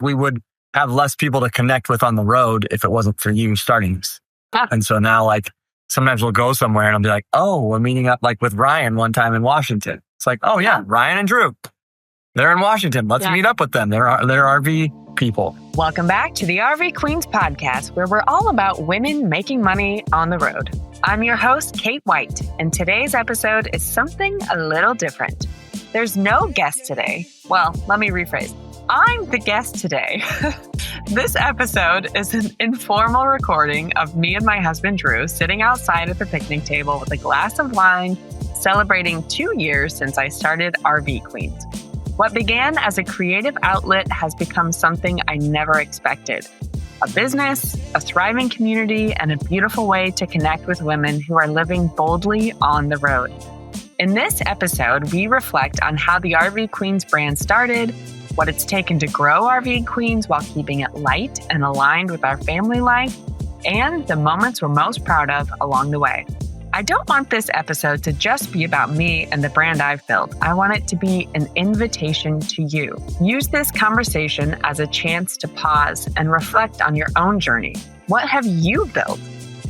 we would have less people to connect with on the road if it wasn't for you starting this. Yeah. And so now like sometimes we'll go somewhere and I'll be like, oh, we're meeting up like with Ryan one time in Washington. It's like, oh yeah, Ryan and Drew, they're in Washington. Let's meet up with them. They're RV people. Welcome back to the RV Queens podcast, where we're all about women making money on the road. I'm your host, Kate White, and today's episode is something a little different. There's no guest today. Well, let me rephrase. I'm the guest today. This episode is an informal recording of me and my husband, Drew, sitting outside at the picnic table with a glass of wine, celebrating 2 years since I started RV Queens. What began as a creative outlet has become something I never expected. A business, a thriving community, and a beautiful way to connect with women who are living boldly on the road. In this episode, we reflect on how the RV Queens brand started, what it's taken to grow RV Queens while keeping it light and aligned with our family life, and the moments we're most proud of along the way. I don't want this episode to just be about me and the brand I've built. I want it to be an invitation to you. Use this conversation as a chance to pause and reflect on your own journey. What have you built?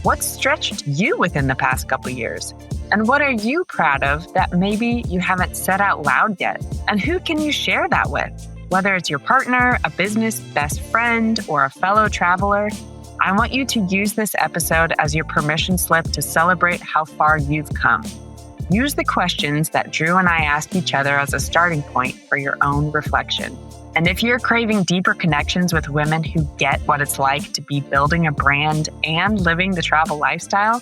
What stretched you within the past couple years? And what are you proud of that maybe you haven't said out loud yet? And who can you share that with? Whether it's your partner, a business best friend, or a fellow traveler, I want you to use this episode as your permission slip to celebrate how far you've come. Use the questions that Drew and I ask each other as a starting point for your own reflection. And if you're craving deeper connections with women who get what it's like to be building a brand and living the travel lifestyle,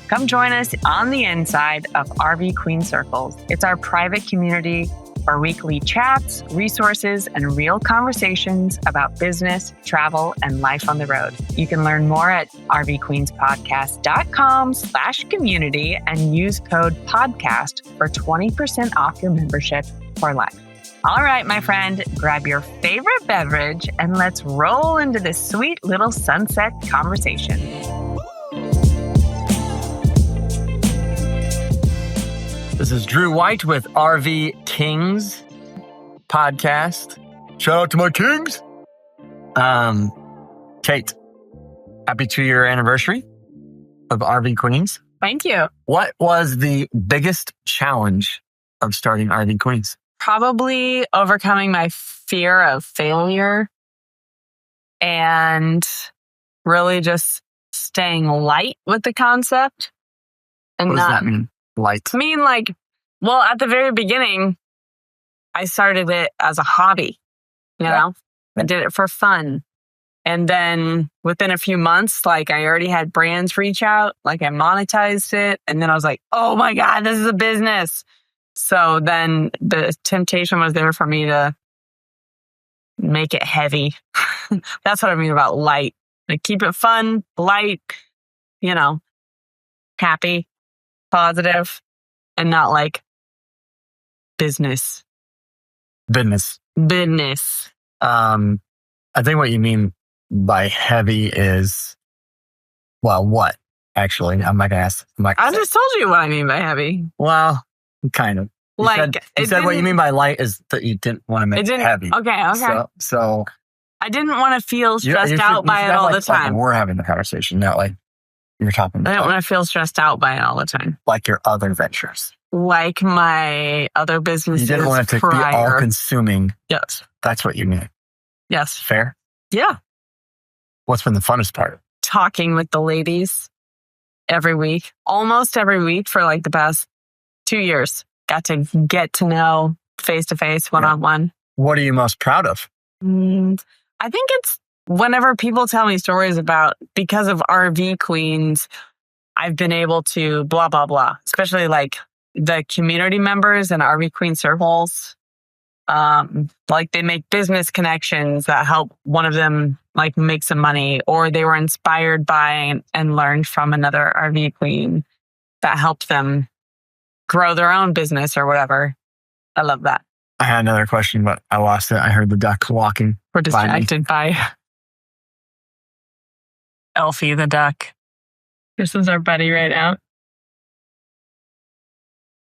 come join us on the inside of RV Queen Circles. It's our private community for weekly chats, resources, and real conversations about business, travel, and life on the road. You can learn more at rvqueenspodcast.com/community and use code podcast for 20% off your membership for life. All right, my friend, grab your favorite beverage and let's roll into this sweet little sunset conversation. This is Drew White with RV Kings podcast. Shout out to my kings. Kate, happy 2-year anniversary of RV Queens. Thank you. What was the biggest challenge of starting RV Queens? Probably overcoming my fear of failure and really just staying light with the concept. And What does that mean? Light. I mean, well, at the very beginning, I started it as a hobby, you know? I did it for fun. And then within a few months, I already had brands reach out, I monetized it. And then I was like, oh my God, this is a business. So then the temptation was there for me to make it heavy. That's what I mean about light. Keep it fun, light, happy, positive, and not business. Business. I think what you mean by heavy is, what? Actually, I'm not going to ask. I just told you what I mean by heavy. Well, kind of. You said what you mean by light is that you didn't want to make it heavy. Okay. So I didn't want to feel stressed out by it all the time. We're having the conversation, not you're talking about. I don't want to feel stressed out by it all the time. Like your other ventures. Like my other businesses. You didn't want it to be all consuming. Yes. That's what you mean. Yes. Fair? Yeah. What's been the funnest part? Talking with the ladies every week, almost every week for the past 2 years. Got to get to know face to face, one-on-one. What are you most proud of? I think it's whenever people tell me stories about, because of RV Queens, I've been able to blah, blah, blah, especially the community members and RV Queen circles. They make business connections that help one of them make some money, or they were inspired by and learned from another RV Queen that helped them grow their own business or whatever. I love that. I had another question, but I lost it. I heard the duck walking. We're distracted by Elphie the duck. This is our buddy right now.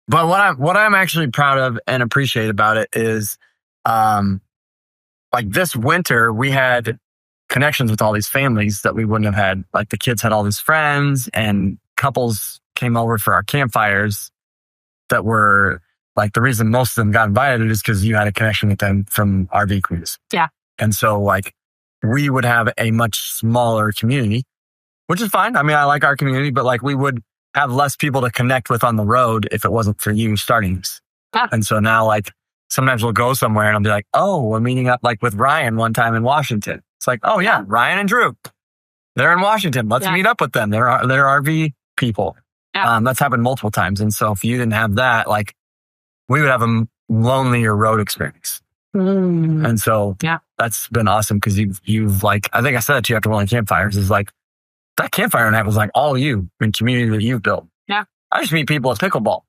But what I'm actually proud of and appreciate about it is like this winter, we had connections with all these families that we wouldn't have had. Like the kids had all these friends and couples came over for our campfires that were like the reason most of them got invited is because you had a connection with them from RV Queens. Yeah. And so like we would have a much smaller community, which is fine. I mean, I like our community, but like we would have less people to connect with on the road if it wasn't for you starting this. Yeah. And so now like sometimes we'll go somewhere and I'll be like, oh, we're meeting up like with Ryan one time in Washington. It's like, oh yeah, Ryan and Drew, they're in Washington. Let's meet up with them. They're RV people. Yeah. That's happened multiple times. And so if you didn't have that, like we would have a lonelier road experience. And so that's been awesome because you've like, I think I said it to you after one of the campfires is like, that campfire night was like all you and community that you've built. Yeah. I just meet people at pickleball.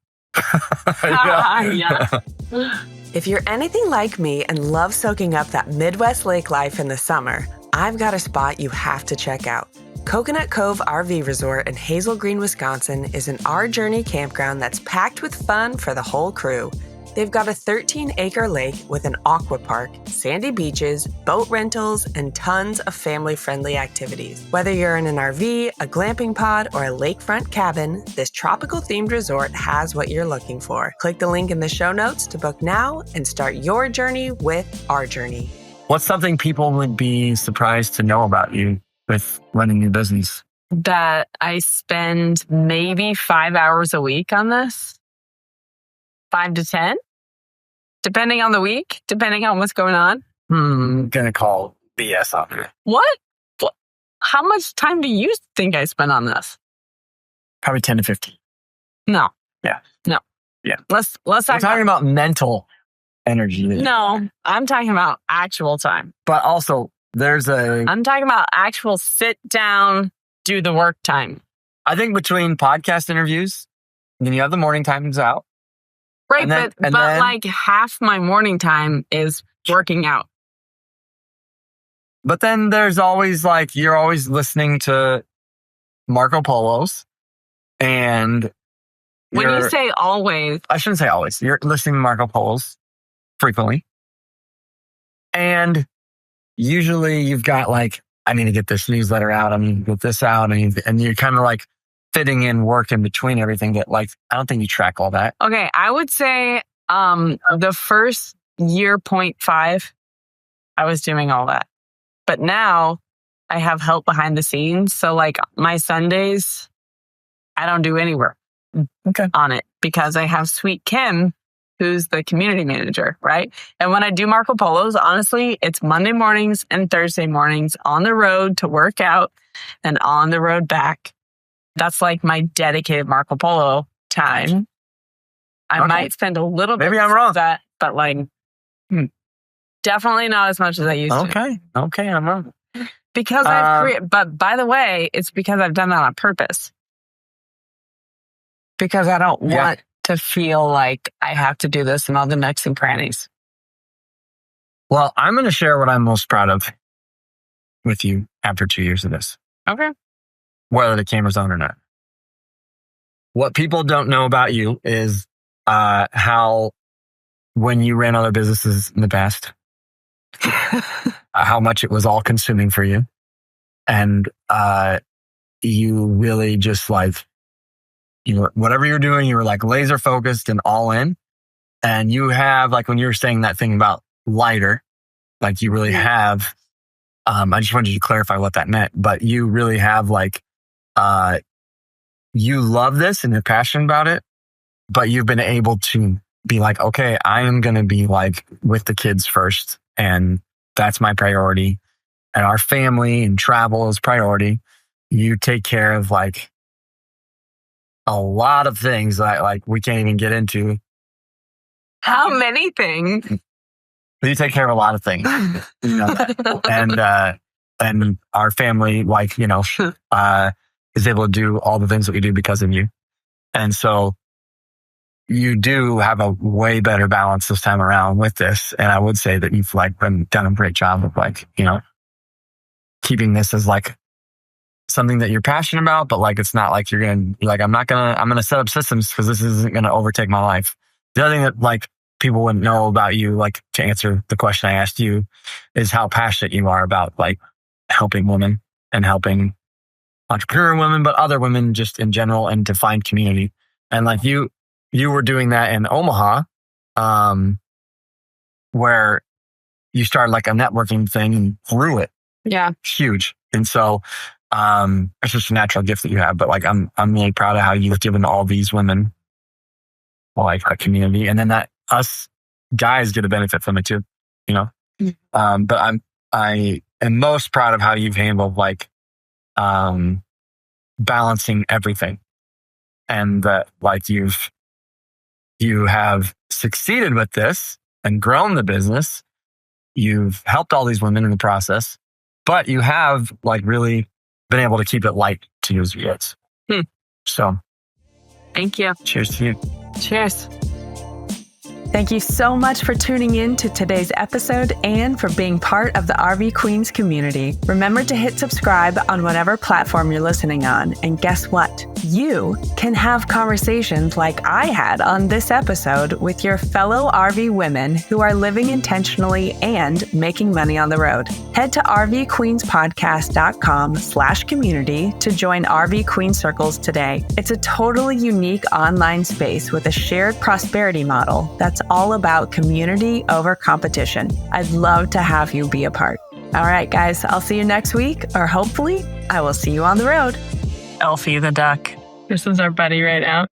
If you're anything like me and love soaking up that Midwest lake life in the summer, I've got a spot you have to check out. Coconut Cove RV Resort in Hazel Green, Wisconsin is an Our Journey campground that's packed with fun for the whole crew. They've got a 13-acre lake with an aqua park, sandy beaches, boat rentals, and tons of family-friendly activities. Whether you're in an RV, a glamping pod, or a lakefront cabin, this tropical-themed resort has what you're looking for. Click the link in the show notes to book now and start your journey with Our Journey. What's something people would be surprised to know about you with running your business? That I spend maybe 5 hours a week on this. 5 to 10, depending on the week, depending on what's going on. Gonna call BS on it. What? How much time do you think I spend on this? Probably 10 to 15. No. Yeah. No. Yeah. Let's talk. I'm talking about mental energy. No, I'm talking about actual time. But also, I'm talking about actual sit down, do the work time. I think between podcast interviews, then you have the morning times out. Right, but like half my morning time is working out. But then there's always like, you're always listening to Marco Polos. And when you say always, I shouldn't say always. You're listening to Marco Polos frequently. And usually you've got like, I need to get this newsletter out. I need to get this out. And you're kind of like fitting in work in between everything that like, I don't think you track all that. Okay. I would say the first year 0.5, I was doing all that. But now I have help behind the scenes. So like my Sundays, I don't do any work on it because I have Sweet Kim, who's the community manager, right? And when I do Marco Polos, honestly, it's Monday mornings and Thursday mornings on the road to work out and on the road back. That's like my dedicated Marco Polo time. I might spend a little bit. Maybe I'm wrong. That, but like, definitely not as much as I used to. Okay, I'm wrong. Because but by the way, it's because I've done that on purpose. Because I don't want to feel like I have to do this and all the nooks and crannies. Well, I'm going to share what I'm most proud of with you after 2 years of this. Okay. Whether the camera's on or not. What people don't know about you is how when you ran other businesses in the past, how much it was all consuming for you. And you really just like, whatever you're doing, you were like laser focused and all in. And you have like, when you were saying that thing about lighter, like you really have, I just wanted you to clarify what that meant, but you really have like, you love this and you're passionate about it, but you've been able to be like, okay, I am going to be like with the kids first. And that's my priority. And our family and travel is priority. You take care of like a lot of things that like we can't even get into. How many things? You take care of a lot of things. And our family, like, is able to do all the things that we do because of you. And so you do have a way better balance this time around with this. And I would say that you've like done a great job of like, keeping this as like something that you're passionate about, but like, it's not like you're going to like, I'm going to set up systems because this isn't going to overtake my life. The other thing that like people wouldn't know about you, like to answer the question I asked you, is how passionate you are about like helping women and helping entrepreneur women, but other women just in general, and to find community. And like you were doing that in Omaha, where you started like a networking thing and grew it. Yeah. Huge. And so, it's just a natural gift that you have, but like, I'm really proud of how you've given all these women like a community, and then that us guys get a benefit from it too, you know? Mm-hmm. But I am most proud of how you've handled like, balancing everything, and that like you have succeeded with this and grown the business. You've helped all these women in the process, but you have like really been able to keep it light, to use words. So thank you. Cheers to you. Cheers. Thank you so much for tuning in to today's episode and for being part of the RV Queens community. Remember to hit subscribe on whatever platform you're listening on. And guess what? You can have conversations like I had on this episode with your fellow RV women who are living intentionally and making money on the road. Head to rvqueenspodcast.com/community to join RV Queen Circles today. It's a totally unique online space with a shared prosperity model that's all about community over competition. I'd love to have you be a part. All right, guys, I'll see you next week, or hopefully I will see you on the road. Elphie the duck. This is our buddy right now.